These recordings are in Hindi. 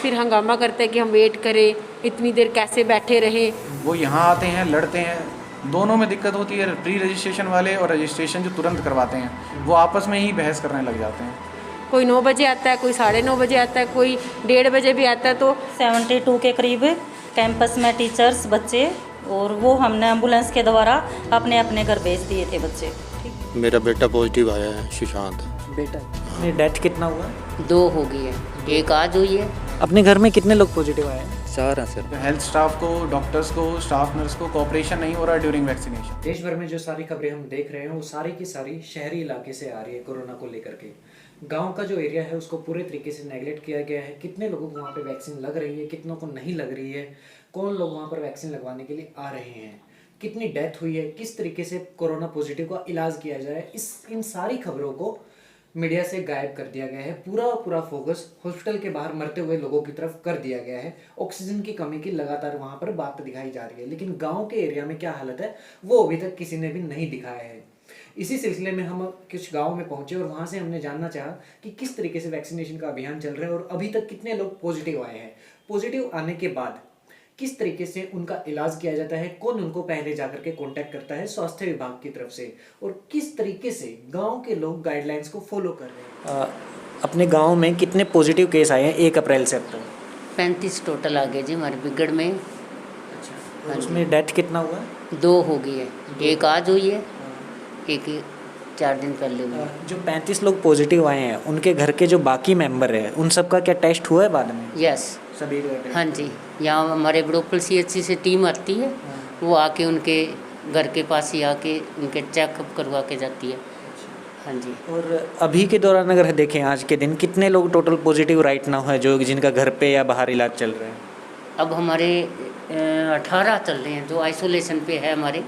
फिर हंगामा करते हैं कि हम वेट करें, इतनी देर कैसे बैठे रहें। वो यहाँ आते हैं, लड़ते हैं, दोनों में दिक्कत होती है। प्री रजिस्ट्रेशन वाले और रजिस्ट्रेशन जो तुरंत करवाते हैं वो आपस में ही बहस करने लग जाते हैं। कोई 9 बजे आता है, कोई 9:30 बजे आता है, कोई 1:30 बजे भी आता है। तो 72 के करीब कैंपस में टीचर्स बच्चे, और वो हमने एम्बुलेंस के द्वारा अपने अपने घर भेज दिए थे बच्चे। मेरा बेटा पॉजिटिव आया है, सुशांत। बेटा डेथ कितना हुआ? 2 हो गई है, एक आज हुई है। अपने घर में कितने लोग पॉजिटिव आए हैं? 4 हैं सर। हेल्थ स्टाफ को, डॉक्टर्स को, स्टाफ नर्स को कोऑपरेशन नहीं हो रहा ड्यूरिंग वैक्सीनेशन। देश भर में जो सारी खबरें हम देख रहे हैं वो सारी की सारी शहरी इलाके से आ रही है कोरोना को लेकर के। गांव का जो एरिया है उसको पूरे तरीके से नेगलेक्ट किया गया है। कितने लोगों को वहाँ पे वैक्सीन लग रही है, कितनों को नहीं लग रही है, कौन लोग वहाँ पर वैक्सीन लगवाने के लिए आ रहे हैं, कितनी डेथ हुई है, किस तरीके से कोरोना पॉजिटिव का इलाज किया जाए, इन सारी खबरों को मीडिया से गायब कर दिया गया है। पूरा फोकस हॉस्पिटल के बाहर मरते हुए लोगों की तरफ कर दिया गया है। ऑक्सीजन की कमी की लगातार वहाँ पर बात दिखाई जा रही है, लेकिन गाँव के एरिया में क्या हालत है वो अभी तक किसी ने भी नहीं दिखाया है। इसी सिलसिले में हम कुछ गाँव में पहुंचे और वहाँ से हमने जानना चाहा कि किस तरीके से वैक्सीनेशन का अभियान चल रहा है और अभी तक कितने लोग पॉजिटिव आए हैं। पॉजिटिव आने के बाद किस तरीके से उनका इलाज किया जाता है, कौन उनको पहले जाकर के कांटेक्ट करता है स्वास्थ्य विभाग की तरफ से, और किस तरीके से गांव के लोग गाइडलाइंस को फॉलो कर रहे हैं। अपने गांव में कितने पॉजिटिव केस आए हैं 1 अप्रैल से अब तक? 35 टोटल आ गए जी हमारे बिगड़ में। अच्छा, और उसमें डेथ कितना हुआ? 2 हो गई है, एक आज हुई है, एक 4 दिन पहले हुई है। जो 35 लोग पॉजिटिव आए हैं उनके घर के जो बाकी मेंबर हैं उन सबका क्या टेस्ट हुआ है बाद में? यस, सभी हाँ जी। यहाँ हमारे बड़ोपल CHC से टीम आती है, वो आके उनके घर के पास ही आके उनके चेकअप करवा के जाती है। हाँ जी। और अभी के दौरान अगर देखें आज के दिन कितने लोग टोटल पॉजिटिव राइट नाउ है जो जिनका घर पे या बाहर इलाज चल रहा है? अब हमारे 18 चल रहे हैं जो आइसोलेशन पे है हमारे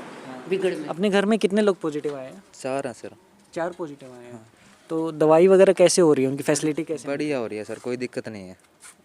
बिगड़ में। अपने घर में कितने लोग पॉजिटिव आए हैं? 4 हैं सर। 4 पॉजिटिव आए हैं। तो दवाई वगैरह कैसे हो रही है, उनकी फैसिलिटी कैसे? बढ़िया हो रही है सर, कोई दिक्कत नहीं है।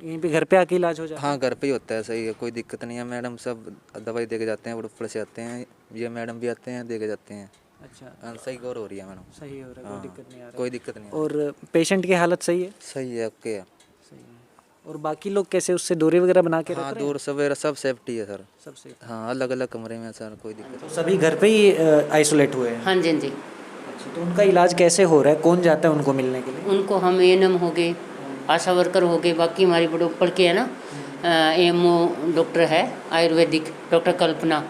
यहीं पे घर पे आके इलाज हो जाता है? हाँ, घर पे ही होता है, सही है, कोई दिक्कत नहीं है। मैडम सब दवाई दे के जाते हैं, ऊपर से आते हैं, ये मैडम भी आते हैं, दे के जाते हैं। अच्छा, सही गौर हो रही है मैडम। सही हो रहा है, हाँ, कोई दिक्कत नहीं आ रहा? कोई दिक्कत नहीं है। और पेशेंट की हालत सही है? सही है, ओके है। सही है। और बाकी लोग कैसे, उससे दूरी वगैरह बना के रख हाँ, रहे हैं? दूर सवेरा सब सेफ्टी है सर। सब सही। हाँ, अलग अलग कमरे में सर, कोई दिक्कत नहीं। सभी घर पे ही आइसोलेट हुए हैं? हाँ जी, हाँ जी। अच्छा, तो उनका इलाज कैसे हो रहा है, कौन जाता है उनको मिलने के लिए? उनको हम ANM हो गए, आशा वर्कर हो गए, बाकी हमारी बड़ोपल के है ना AMO डॉक्टर है आयुर्वेदिक, डॉक्टर कल्पना,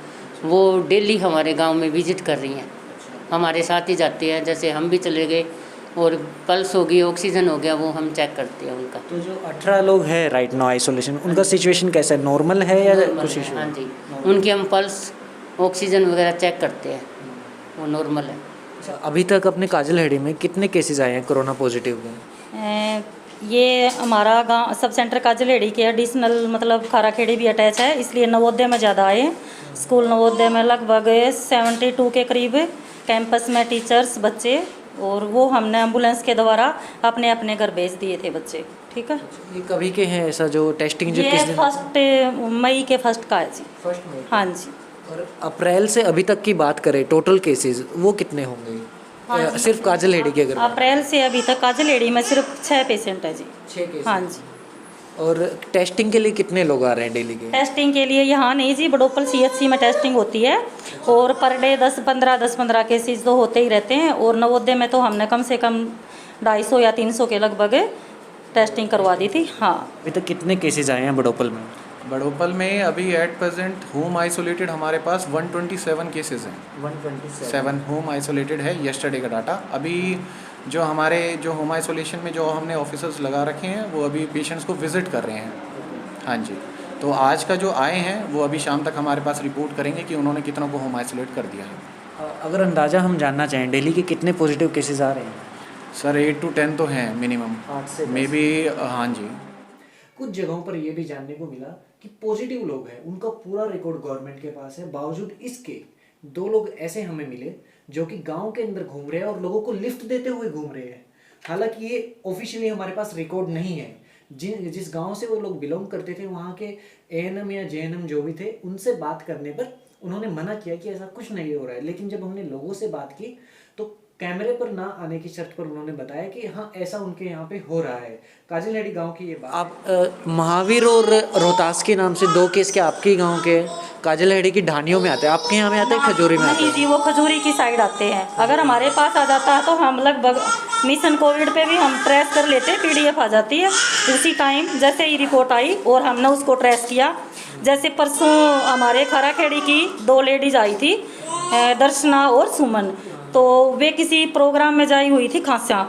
वो डेली हमारे गांव में विजिट कर रही हैं, हमारे साथ ही जाती है। जैसे हम भी चले गए और पल्स हो गई, ऑक्सीजन हो गया, वो हम चेक करते हैं उनका। तो जो 18 लोग हैं राइट नाउ आइसोलेशन, उनका सिचुएशन कैसा है, नॉर्मल है या नॉर्मल कुछ है, इशू? हाँ जी, उनके हम पल्स ऑक्सीजन वगैरह चेक करते हैं, वो नॉर्मल है। अच्छा, अभी तक अपने काजलहेड़ी में कितने केसेस आए हैं कोरोना पॉजिटिव के? ये हमारा गांव सब सेंटर काजलेड़ी के एडिशनल मतलब खाराखेड़ी भी अटैच है, इसलिए नवोदय में ज़्यादा आए। स्कूल नवोदय में लगभग 72 के करीब कैंपस में टीचर्स बच्चे, और वो हमने एम्बुलेंस के द्वारा अपने अपने घर भेज दिए थे बच्चे। ठीक है, ये कभी के हैं ऐसा जो टेस्टिंग जो ये किस दिन? 1 मई के 1 का है जी। 1 मई। हाँ जी। और अप्रैल से अभी तक की बात करें टोटल केसेस वो कितने होंगे? सिर्फ काजलहेड़ी के अगर अप्रैल से अभी तक काजलेड़ी में सिर्फ 6 पेशेंट है जी। 6 केस? हाँ जी। और टेस्टिंग के लिए कितने लोग आ रहे हैं डेली के? टेस्टिंग के लिए यहाँ नहीं जी, बड़ोपल CHC में टेस्टिंग होती है, और पर डे 10-15 केसेस तो होते ही रहते हैं। और नवोदय में तो हमने कम से कम 250 या 300 के लगभग टेस्टिंग करवा दी थी। हाँ, अभी तक कितने केसेस आए हैं बड़ोपल में? बड़ोपल में अभी एट प्रेजेंट होम आइसोलेटेड हमारे पास 127 केसेस हैं। 127 होम आइसोलेटेड है, येस्टरडे का डाटा। अभी जो हमारे जो होम आइसोलेशन में जो हमने ऑफिसर्स लगा रखे हैं वो अभी पेशेंट्स को विजिट कर रहे हैं। हाँ जी, तो आज का जो आए हैं वो अभी शाम तक हमारे पास रिपोर्ट करेंगे कि उन्होंने कितनों को होम आइसोलेट कर दिया है। अगर अंदाज़ा हम जानना चाहें डेली के कितने पॉजिटिव केसेस आ रहे हैं? सर 8 to 10 तो हैं मिनिमम, 8 से 10। May be. हाँ जी। कुछ जगहों पर यह भी जानने को मिला कि पॉजिटिव लोग हैं उनका पूरा रिकॉर्ड गवर्नमेंट के पास है। बावजूद इसके 2 लोग ऐसे हमें मिले जो कि गांव के अंदर घूम रहे हैं और लोगों को लिफ्ट देते हुए घूम रहे हैं। हालांकि ये ऑफिशियली हमारे पास रिकॉर्ड नहीं है। जिस गांव से वो लोग बिलोंग करते थे वहाँ के ANM या JNM जो भी थे उनसे बात करने पर उन्होंने मना किया कि ऐसा कुछ नहीं हो रहा है। लेकिन जब हमने लोगों से बात की तो कैमरे पर ना आने की शर्त पर उन्होंने बताया कि हाँ ऐसा उनके यहाँ पे हो रहा है। काजलहेड़ी गांव की ये बात। आप महावीर और रोहतास के नाम से दो केस के आपके गांव के काजलहेड़ी की ढानियों में आते हैं, आपके यहाँ में आते हैं, खजूरी में आते नहीं हैं? जी, वो खजूरी की साइड आते हैं। अगर हमारे पास आ जाता है तो हम लगभग मिशन कोविड पे भी हम ट्रेस कर लेते हैं, पीडीएफ आ जाती है उसी टाइम जैसे ही रिपोर्ट आई और हमने उसको ट्रेस किया। जैसे परसों हमारे खराखेड़ी की 2 लेडीज आई थी, दर्शना और सुमन, तो वे किसी प्रोग्राम में जाई हुई थी खांसियाँ,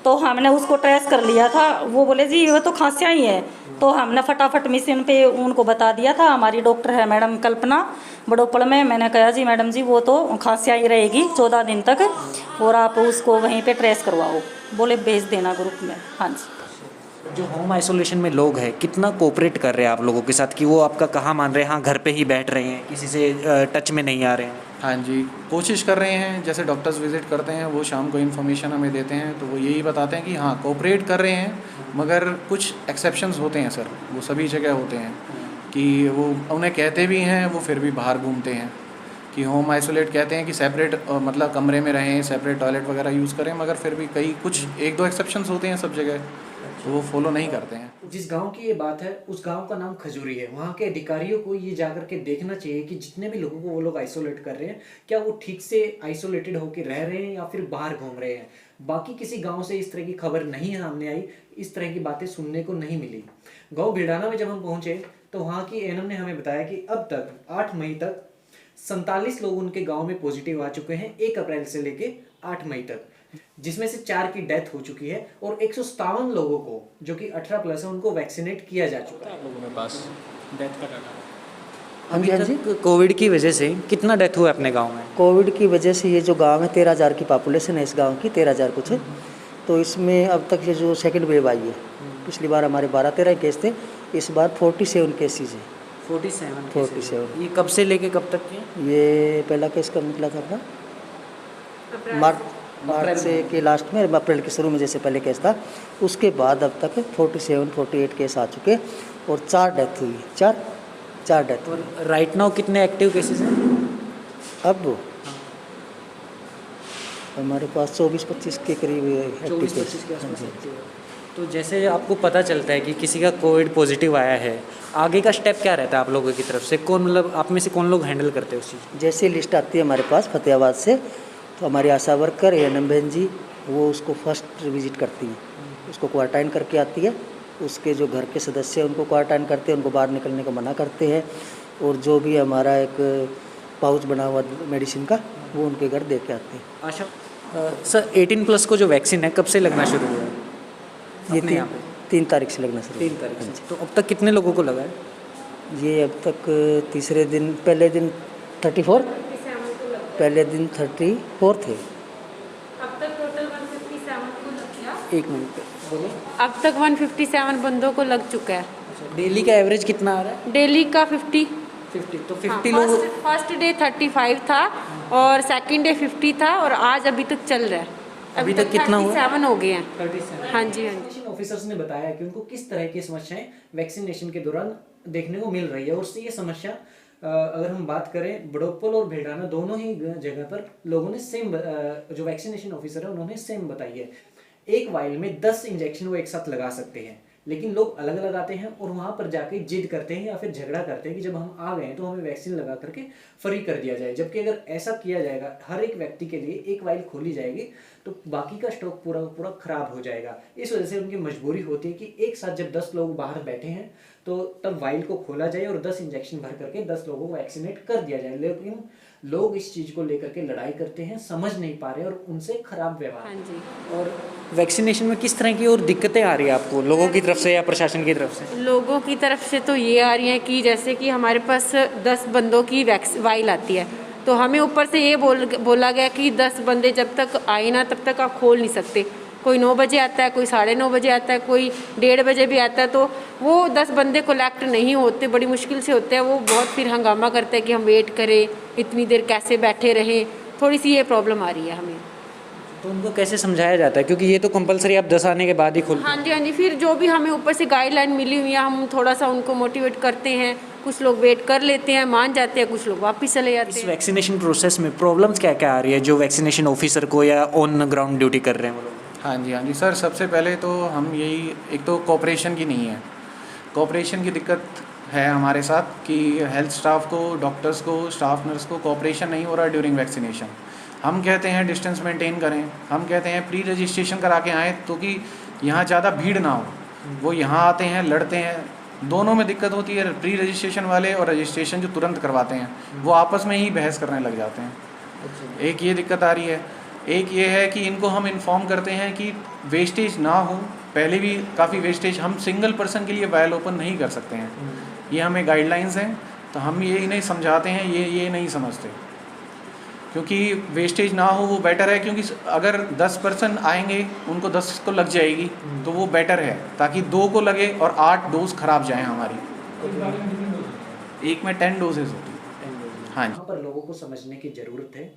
तो हमने उसको ट्रेस कर लिया था। वो बोले जी वो तो खांसियाँ ही है, तो हमने फटाफट मिशन पे उनको बता दिया था। हमारी डॉक्टर है मैडम कल्पना बड़ोपड़ में, मैंने कहा जी मैडम जी वो तो खांसियाँ ही रहेगी 14 दिन तक, और आप उसको वहीं पे ट्रेस करवाओ, बोले भेज देना ग्रुप में। हाँ जी। जो होम आइसोलेशन में लोग हैं कितना कोऑपरेट कर रहे हैं आप लोगों के साथ, कि वो आपका कहाँ मान रहे हैं, हाँ घर पे ही बैठ रहे हैं, किसी से टच में नहीं आ रहे हैं? हाँ जी, कोशिश कर रहे हैं। जैसे डॉक्टर्स विज़िट करते हैं, वो शाम को इन्फॉर्मेशन हमें देते हैं, तो वो यही बताते हैं कि हाँ कोऑपरेट कर रहे हैं, मगर कुछ एक्सेप्शंस होते हैं सर, वो सभी जगह होते हैं कि वो उन्हें कहते भी हैं, वो फिर भी बाहर घूमते हैं कि होम आइसोलेट कहते हैं कि सेपरेट मतलब कमरे में रहें, सेपरेट टॉयलेट वगैरह यूज़ करें, मगर फिर भी कई कुछ 1-2 एक्सेप्शंस होते हैं सब जगह, तो वो फॉलो नहीं करते हैं। जिस गांव की ये बात है उस गांव का नाम खजूरी है। वहाँ के अधिकारियों को ये जाकर के देखना चाहिए कि जितने भी लोगों को वो लोग आइसोलेट कर रहे हैं, क्या वो ठीक से आइसोलेटेड होकर रह रहे हैं या फिर बाहर घूम रहे हैं। बाकी किसी गांव से इस तरह की खबर नहीं सामने आई, इस तरह की बातें सुनने को नहीं मिली। गाँव भिड़ाना में जब हम पहुंचे तो वहाँ की एएनएम ने हमें बताया कि अब तक 8 मई तक 47 लोग उनके गाँव में पॉजिटिव आ चुके हैं, 1 अप्रैल से लेके 8 मई तक, जिसमें से 4 की डेथ हो चुकी है और 157 लोगों को जो कि 18 प्लस है उनको वैक्सीनेट किया जा चुका है। लोगों के पास डेथ का डाटा अभी तक कोविड की वजह से कितना डेथ हुआ अपने गांव में? कोविड की वजह से ये जो गांव है 13,000 की पॉपुलेशन है इस गांव की, 13,000 कुछ है। तो इसमें अब तक ये जो सेकंड वेव आई है, पिछली बार हमारे 12-13 केस थे, इस बार 47 केसेज है। 47 ये कब से लेके कब तक के? ये पहला केस कब निकला था अपना? मार्च से के लास्ट में, अप्रैल के शुरू में जैसे पहले केस था, उसके बाद अब तक 47-48 केस आ चुके और 4 डेथ हुई, 4 डेथ। और राइट नाउ कितने एक्टिव केसेस हैं? अब हमारे पास 24-25 के करीब एक्टिव केस। तो जैसे आपको पता चलता है कि किसी का कोविड पॉजिटिव आया है, आगे का स्टेप क्या रहता है आप लोगों की तरफ से? कौन मतलब आप में से कौन लोग हैंडल करते हैं उस चीज़? जैसे लिस्ट आती है हमारे पास फतेहाबाद से, तो हमारी आशा वर्कर एएनएम बहन जी वो उसको फर्स्ट विजिट करती हैं, उसको क्वारंटाइन करके आती है, उसके जो घर के सदस्य हैं उनको क्वारंटाइन करते हैं, उनको बाहर निकलने को मना करते हैं, और जो भी हमारा एक पाउच बना हुआ मेडिसिन का वो उनके घर दे के आते हैं। आशा सर 18+ को जो वैक्सीन है कब से लगना शुरू हुआ है? ये अपने यहाँ पे 3 तारीख से लगना शुरू 3 तारीख से। तो अब तक कितने लोगों को लगा है? ये अब तक तीसरे दिन, पहले दिन 34, पहले दिन 34 थे। अब तक टोटल 157 को लग गया। 1 मिनट बोलो। अब तक 157 बंदों को लग चुका है। डेली का एवरेज कितना आ रहा है? डेली का 50। 50। तो 50 लोग फर्स्ट डे 35 था और सेकंड डे 50 था और आज अभी तक चल रहा है। अभी तक कितना हुआ? 37 हो गए हैं। 37। हाँ जी, हाँ जी। वैक्सीनेशन ऑफिसर्स ने बताया कि उनको किस तरह की समस्याएं वैक्सीनेशन के दौरान देखने को मिल रही है, और उससे ये समस्या अगर हम बात करें बड़ोपल और भेड़ाना दोनों ही जगह पर लोगों ने सेम, जो वैक्सीनेशन ऑफिसर है उन्होंने सेम बताई है। एक वाइल में 10 इंजेक्शन वो एक साथ लगा सकते हैं, लेकिन लोग अलग अलग आते हैं और वहाँ पर जाके जिद करते हैं या फिर झगड़ा करते हैं कि जब हम आ गए हैं तो हमें वैक्सीन लगा करके फ्री कर दिया जाए। जबकि अगर ऐसा किया जाएगा, हर एक व्यक्ति के लिए एक वाइल खोली जाएगी तो बाकी का स्टॉक पूरा पूरा खराब हो जाएगा। इस वजह से उनकी मजबूरी होती है कि एक साथ जब 10 लोग बाहर बैठे हैं तो तब वाइल को खोला जाए और 10 इंजेक्शन भर करके 10 लोगों को वैक्सीनेट कर दिया जाए। लेकिन लोग इस चीज़ को लेकर के लड़ाई करते हैं, समझ नहीं पा रहे और उनसे खराब व्यवहार। हाँ जी। और वैक्सीनेशन में किस तरह की और दिक्कतें आ रही है आपको लोगों की तरफ से या प्रशासन की तरफ से? लोगों की तरफ से तो ये आ रही हैं कि जैसे कि हमारे पास 10 बंदों की वाइल आती है, तो हमें ऊपर से ये बोला गया कि 10 बंदे जब तक आए ना तब तक आप खोल नहीं सकते। कोई 9 बजे आता है, कोई 9:30 बजे आता है, कोई 1:30 बजे भी आता है, तो वो 10 बंदे कलेक्ट नहीं होते, बड़ी मुश्किल से होते हैं। वो बहुत फिर हंगामा करते हैं कि हम वेट करें, इतनी देर कैसे बैठे रहें। थोड़ी सी ये प्रॉब्लम आ रही है हमें। तो उनको कैसे समझाया जाता है, क्योंकि ये तो कंपलसरी आप 10 आने के बाद ही खुलते हाँ जी हाँ जी, फिर जो भी हमें ऊपर से गाइडलाइन मिली हुई है हम थोड़ा सा उनको मोटिवेट करते हैं। कुछ लोग वेट कर लेते हैं, मान जाते हैं, कुछ लोग वापस चले जाते इस हैं। वैक्सीनेशन प्रोसेस में प्रॉब्लम्स क्या क्या आ रही है जो वैक्सीनेशन ऑफिसर को या ऑन ग्राउंड ड्यूटी कर रहे हैं वो लोग? हाँ जी सर, सबसे पहले तो हम यही, एक तो कोऑपरेशन की नहीं है, कोऑपरेशन की दिक्कत है हमारे साथ कि हेल्थ स्टाफ को, डॉक्टर्स को, स्टाफ नर्स को कोऑपरेशन नहीं हो रहा ड्यूरिंग वैक्सीनेशन। हम कहते हैं डिस्टेंस मेंटेन करें, हम कहते हैं प्री रजिस्ट्रेशन करा के आएँ तो कि यहाँ ज़्यादा भीड़ ना हो। वो यहाँ आते हैं, लड़ते हैं, दोनों में दिक्कत होती है। प्री रजिस्ट्रेशन वाले और रजिस्ट्रेशन जो तुरंत करवाते हैं वो आपस में ही बहस करने लग जाते हैं। एक ये दिक्कत आ रही है। एक ये है कि इनको हम इन्फॉर्म करते हैं कि वेस्टेज ना हो, पहले भी काफ़ी वेस्टेज, हम सिंगल पर्सन के लिए वायल ओपन नहीं कर सकते हैं, ये हमें गाइडलाइंस हैं। तो हम ये इन्हें समझाते हैं, ये नहीं समझते, क्योंकि वेस्टेज ना हो वो बेटर है। क्योंकि अगर 10 पर्सन आएंगे उनको 10 को लग जाएगी तो वो बेटर है, ताकि 2 को लगे और 8 डोज खराब जाएँ हमारी। एक में 10 डोजेज होती है। हाँ जी, यहाँ पर लोगों को समझने की ज़रूरत है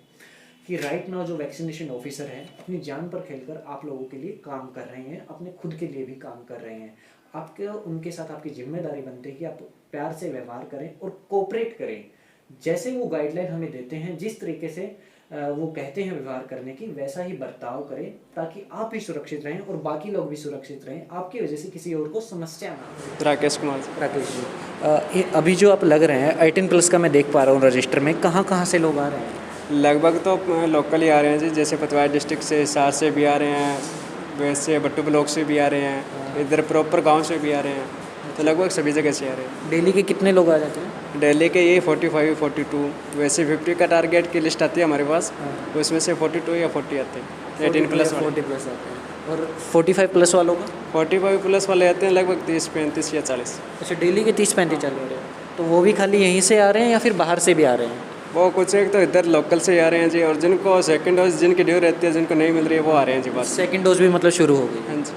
कि राइट नाउ जो वैक्सीनेशन ऑफिसर है अपनी जान पर खेलकर आप लोगों के लिए काम कर रहे हैं, अपने खुद के लिए भी काम कर रहे हैं। आपके उनके साथ आपकी जिम्मेदारी बनती है कि आप प्यार से व्यवहार करें और कोऑपरेट करें। जैसे वो गाइडलाइन हमें देते हैं, जिस तरीके से वो कहते हैं व्यवहार करने की, वैसा ही बर्ताव करें ताकि आप भी सुरक्षित रहें और बाकी लोग भी सुरक्षित रहें, आपकी वजह से किसी और को समस्या ना हो। राकेश कुमार। राकेश जी, अभी जो आप लग रहे हैं 18+ का मैं देख पा रहा हूँ रजिस्टर में, कहाँ से लोग आ रहे हैं? लगभग तो लोकल ही आ रहे हैं जी, जैसे पतवार डिस्ट्रिक्ट से, हिसार से भी आ रहे हैं, वैसे बट्टू ब्लॉक से भी आ रहे हैं, इधर प्रॉपर गांव से भी आ रहे हैं, तो लगभग सभी जगह से आ रहे हैं। डेली के कितने लोग आ जाते हैं? दिल्ली के ये 45 42, वैसे 50 का टारगेट की लिस्ट आती है हमारे पास, तो उसमें से 42 या 40 आते हैं 18+ वाले। 40+ आते हैं। और 45+ वालों का? 45+ वाले आते हैं लगभग 30 35 या 40। अच्छा, डेली के 30-35 चल रहे हैं। तो वो भी खाली यहीं से आ रहे हैं या फिर बाहर से भी आ रहे हैं? वो कुछ एक तो इधर लोकल से ही आ रहे हैं जी, और जिनको सेकंड डोज जिनकी ड्यू रहती है, जिनको नहीं मिल रही है, वो आ रहे हैं जी बस। सेकंड डोज भी मतलब शुरू हो गई? हाँ जी।